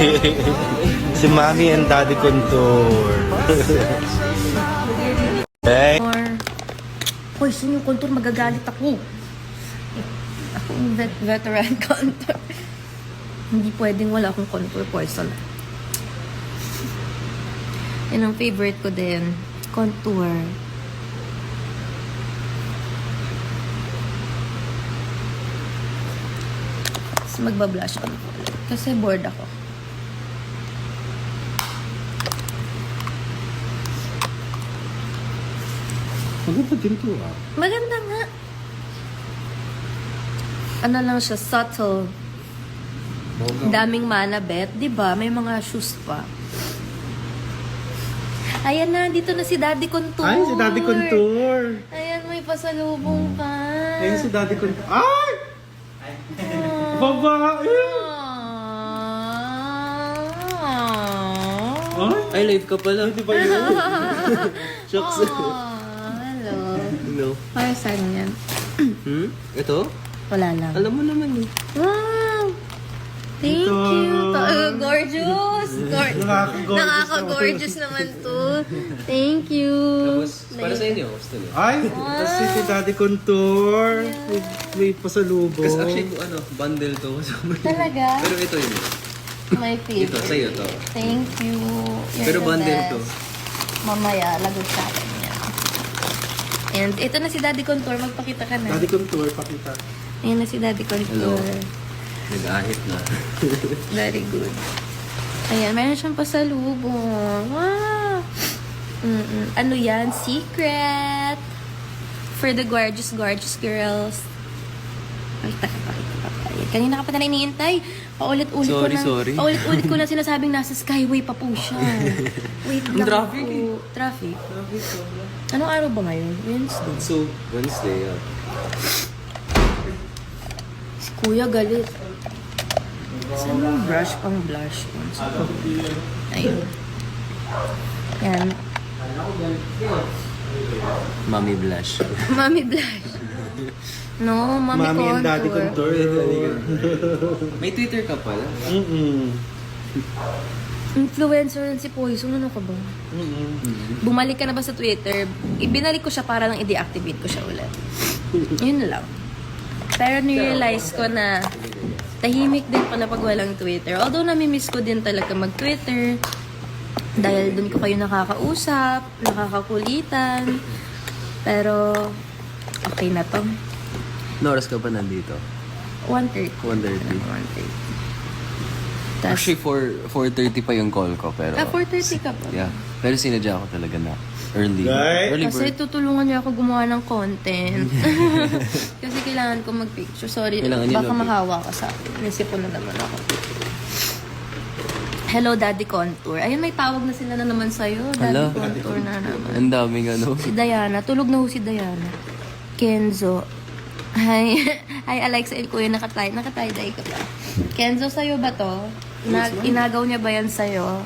Si Mami and Daddy Contour. Hey. Hoy, sino yung contour? Magagalit ako. Ako yung veteran contour. Hindi pwedeng wala akong contour poison. Yan ang favorite ko din. Contour. Tapos magbablush on ulit. Kasi bored ako. Maganda din to ah. Maganda nga. Ano lang siya, subtle. Daming manabet, di ba? May mga shoes pa. Ayan na, dito na si Daddy Contour. Ay, si Daddy Contour. Ayan, may pasalubong pa. Ayun si Daddy Contour. Ay! Babae! Ay, live ka pala. Di ba yun? Shucks. Hello. No. Para saan yan? Ito? Wala lang. Alam mo naman eh. Wow! Thank Ito. you. Gorgeous. Nakaka-gorgeous Nakaka-gorgeous naman to. Thank you. Tapos, para sa inyo, gusto niyo. Ay! Kasi si Daddy Contour. May pasalubong. Kasi actually, ano, bundle to. Talaga? Pero ito yun. My favorite. Ito, sa'yo to. Thank you. You're Pero the bundle best. to. Mamaya, lagot sa akin yan. And ito na si Daddy Contour. Magpakita ka na. Daddy Contour, pakita. Ayan na si Daddy Contour. Hello. Nag-ahit na. Very good. Ayan, meron siyang pasalubong. Wow! Ano yan? Secret! For the gorgeous girls. Ay, pakita. Kanina ka pa na iniintay. Paulit-ulit ko na sinasabing nasa Skyway pa po siya. Wait lang Traffic po. Traffic. Anong araw ba ngayon? Wednesday. So, Wednesday, yeah. Si Kuya galit. Saan yung brush pang blush? Ayun. Yan. Mommy blush. Mommy blush. No, Mommy Mami and Daddy Contour. Contour. May Twitter ka pala? Influencer rin si Poison. Ano ka ba? Bumalik ka na ba sa Twitter? Ibinalik ko siya para lang i-deactivate ko siya ulit. Yun lang. Pero nirealize ko na tahimik din pala pag walang Twitter. Although nami-miss ko din talaga mag-Twitter. Dahil dun ko kayo nakakausap, nakakakulitan. Pero okay na to. No oras ka pa nandito? 1:30. 1:30. 1:30. Actually, 4:30 pa yung call ko, pero... 4:30 ka pa. Yeah. Pero sinadya ko talaga na early. Right? Early Kasi bird. tutulungan niya ako gumawa ng content. Kasi kailangan ko mag-picture. Sorry, Kailangan niyo baka mag- mahawa ka sa akin. Nisipon na naman ako. Hello, Daddy Contour. Ayun, may tawag na sila na naman sa'yo. Daddy Hala. Contour na naman. Ang daming ano. Si Diana. Tulog na ho si Diana. Kenzo. Hi. Hi, Alexa. Kuya, nakatay-dye ka ba? Kenzo, sa'yo ba to? Inagaw niya ba yan sa'yo?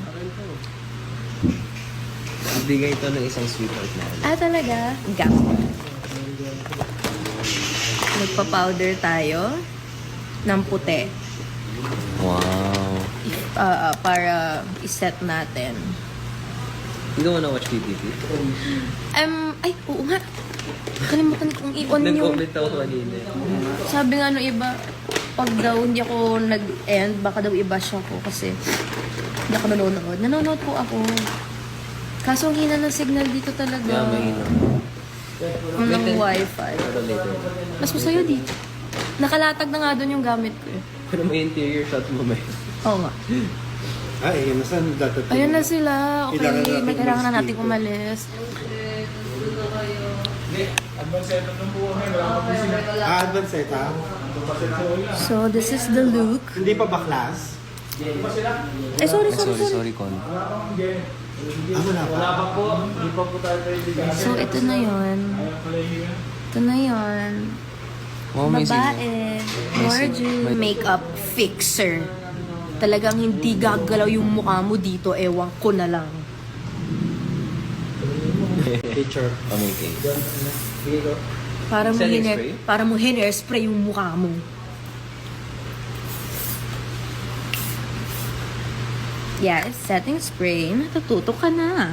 Bigay ito ng isang sweetheart na. Talaga? Gap. Nagpa-powder tayo ng puti. Wow. Para iset natin. Hindi mo na-watch PPP? Ay, oo nga. Kalimutan kong i-on yung... Nag-comment ako kanina. Sabi nga nung iba, pag daw hindi ako nag-end, baka daw i-bash ako kasi hindi ako nanonood. Nanonood po ako. Kaso ang hina ng signal dito talaga. Yeah, mahina. Ng wifi. Pero later. Mas masaya dito. Nakalatag na nga doon yung gamit ko eh. Pero may interior shot mo may. Oo nga. Ay, ayun na saan dadating? Ayun na sila. Okay, Kailangan natin kailangan na natin mag-speaker. umalis. Advance set ha? So, this is the look. Hindi pa ba class? Ay, sorry. Sorry, Con. Wala pa. So, ito na yun. Ito na yun. Wow, may Babae. Gorgeous. Makeup fixer. Talagang hindi gagalaw yung mukha mo dito. Ewan ko na lang. Picture. Amazing. Para Setting spray? mo hairspray yung mukha mo. Yeah, it's setting spray. Natututo ka na.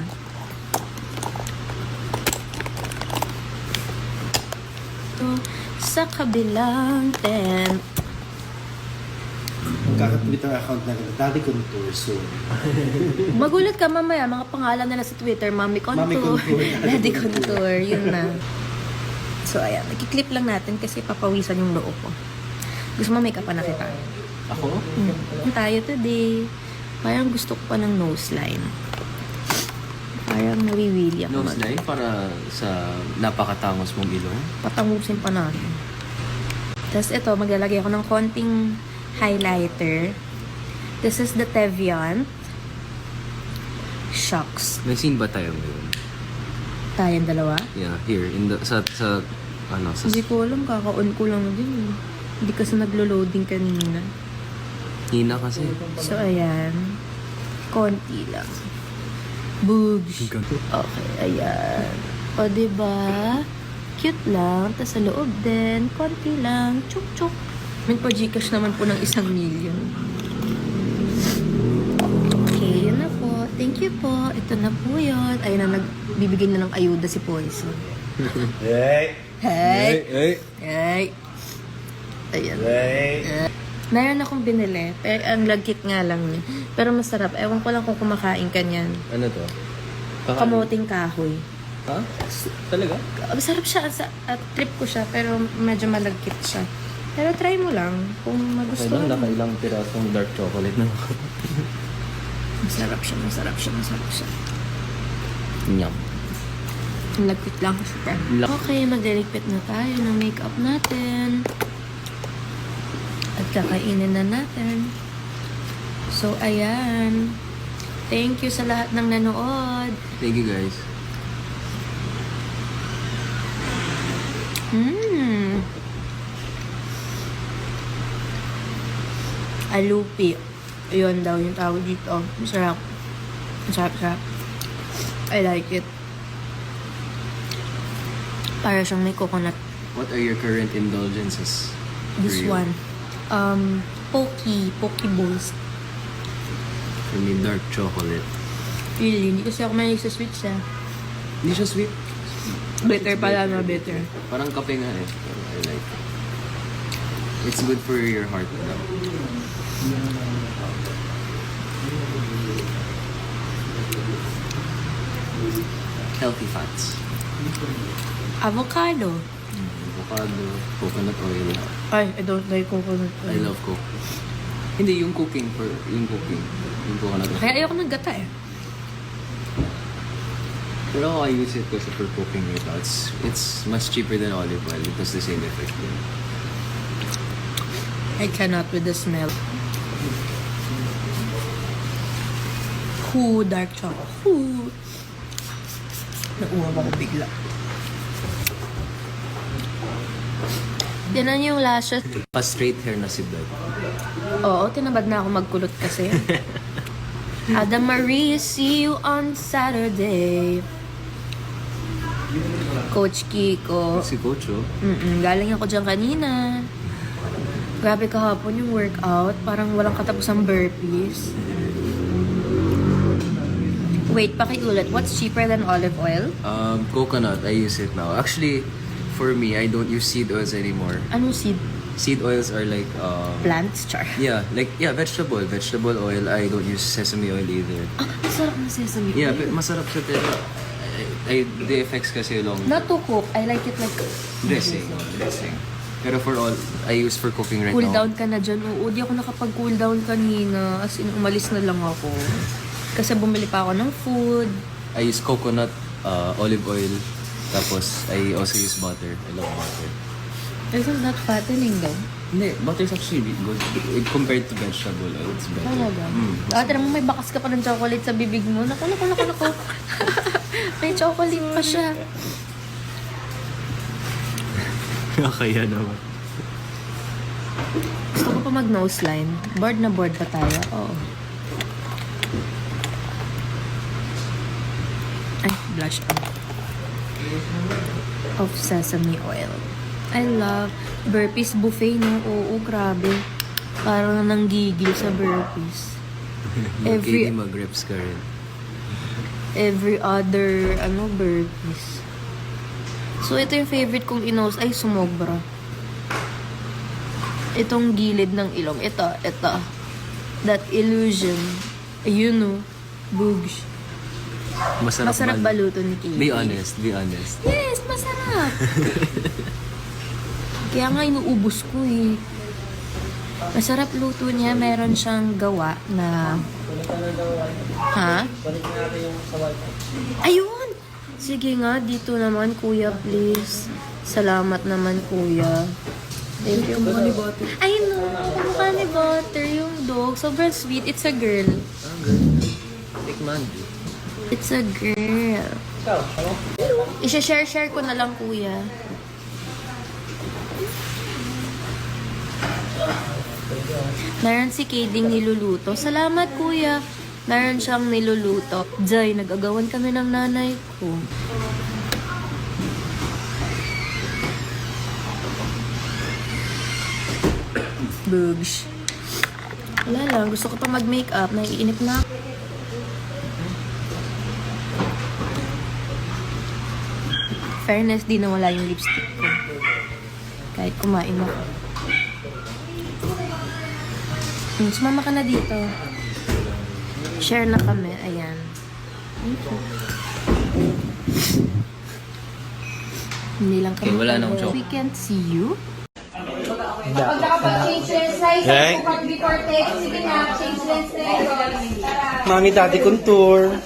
So, sa kabilang tent. Magkaka-Twitter account na rin. Daddy Contour soon. Magulat ka mamaya, mga pangalan nila sa Twitter, Mami Contour, Mami Contour. Daddy Contour, yun na. So, ayan, nagkiklip lang natin kasi papawisan yung loob ko. Gusto mo make-up pa na kita? Ako? Tayo today. Parang gusto ko pa ng nose line. Parang nawiwili ako. Nose line para sa napakatangos mong ilong. Patangusin pa natin. Tapos ito, maglalagay ako ng konting highlighter. This is the Tevian. Shucks. May scene ba tayo ngayon? Tayong dalawa. Yeah, here. In the, sa Hindi ko alam, kaka-on ko lang din. Hindi kasi naglo-loading kanina. hina kasi. So, ayan. Konti lang. Boogs. Okay, ayan. O, diba? Cute lang. Tapos sa loob din, konti lang. Chuk-chuk. May pa-Gcash naman po ng 1 million. Okay, yun na po. Thank you po. Ito na po yun. Ayun na, nagbibigay na ng ayuda si Poison. Hey! Hey! Hey! Hey! Ayan. Hey! Meron akong binili. Pero ang lagkit nga lang niya. Pero masarap. Ewan ko lang kung kumakain ka niyan. Ano to? Kamuting kahoy. Ha? Talaga? Masarap siya. Trip ko siya. Pero medyo malagkit siya. Pero try mo lang. Kung magustuhan mo. Nakailang pirasong dark chocolate na ako. Masarap siya. Masarap siya. Masarap siya. Yum. Ang lagkit lang siya. Okay, magdiligpit na tayo ng makeup natin. At kakainin na natin. So, ayan. Thank you sa lahat ng nanood. Thank you guys. Alupi. Yun daw yung tawag dito. Masarap. Masarap. I like it. Para siyang may coconut. What are your current indulgences? This For you? one. Poke bowls. For me, dark chocolate. Really, hindi kasi ako mahilig sa sweets eh. Hindi siya sweet. Bitter pala na bitter. Parang kape nga eh. Pero I like it. It's good for your heart. Healthy fats. Avocado. Avocado, coconut oil. Ay, I don't like coconut I love Coke. Hindi, yung cooking. Yung coconut oil. Kaya ayoko ng gata eh. Pero ako, I use it kasi for cooking right now. It's much cheaper than olive oil. It has the same effect. I cannot with the smell. Dark chocolate. Nauwag ako bigla. Tinan yung lashes. Pa-straight hair na si Beth. Oo, tinabad na ako magkulot kasi. Adam Marie, see you on Saturday. Coach Kiko. Si Coach, oh. Galing ako dyan kanina. Grabe kahapon yung workout. Parang walang katapusang burpees. Wait, pakiulit. What's cheaper than olive oil? Coconut, I use it now. Actually, for me, I don't use seed oils anymore. Anong seed? Seed oils are like, Plants, char. vegetable oil. I don't use sesame oil either. Ah, masarap na sesame Yeah, oil. but masarap siya pero the effects kasi long Not to cook. I like it like dressing. Pero for all, I use for cooking right cool now. down ka na dyan. Oo, di ako nakapag-cool down kanina. As in, umalis na lang ako. Kasi bumili pa ako ng food. I use coconut, olive oil, tapos I also use butter. I love butter. Isn't that fattening though? Hindi, butter is actually good. Compared to vegetable oil, it's better. Talaga? Mas- Tira mo, may bakas ka pa ng chocolate sa bibig mo. Naku. May chocolate pa siya. Kaya naman. Gusto ko pa mag-nose line. Bored na bored pa tayo. Oo. Ay, blush on. Of sesame oil. I love burpees buffet, no? Oo, grabe. Parang nanggigil sa burpees. Every- KD mag-reps ka rin. Every other, burpees. So, ito yung favorite kong inos. Ay, sumobra. Itong gilid ng ilong. Ito. That illusion. Ayun, no. Bugs. Masarap baluto ni KD. Be honest. Yes, masarap. Kaya nga inuubos ko eh. Masarap luto niya. Meron siyang gawa na... Ha? Ayun! Sige nga, dito naman kuya, please. Salamat naman kuya. Thank you. Ay no, mukha ni Butter yung dog. Sobrang sweet. It's a girl. Tikman. It's a girl. Isha-share ko na lang kuya. Meron si Kading niluluto. Salamat, kuya. Meron siyang niluluto. Jay, nag-agawan kami ng nanay ko. Bugs. Wala lang. Gusto ko pa mag-makeup. Naiinip na ako. Fairness, di nawala yung lipstick ko. Kahit kumain ako. Sumama ka na dito. Share na kami. Ayan. Thank you. Hindi lang kami. Okay, wala nang joke. We can't see you. Pag nakapag-change lens size, Right. before text, sige na, change lens na yun. Mami, Daddy Contour.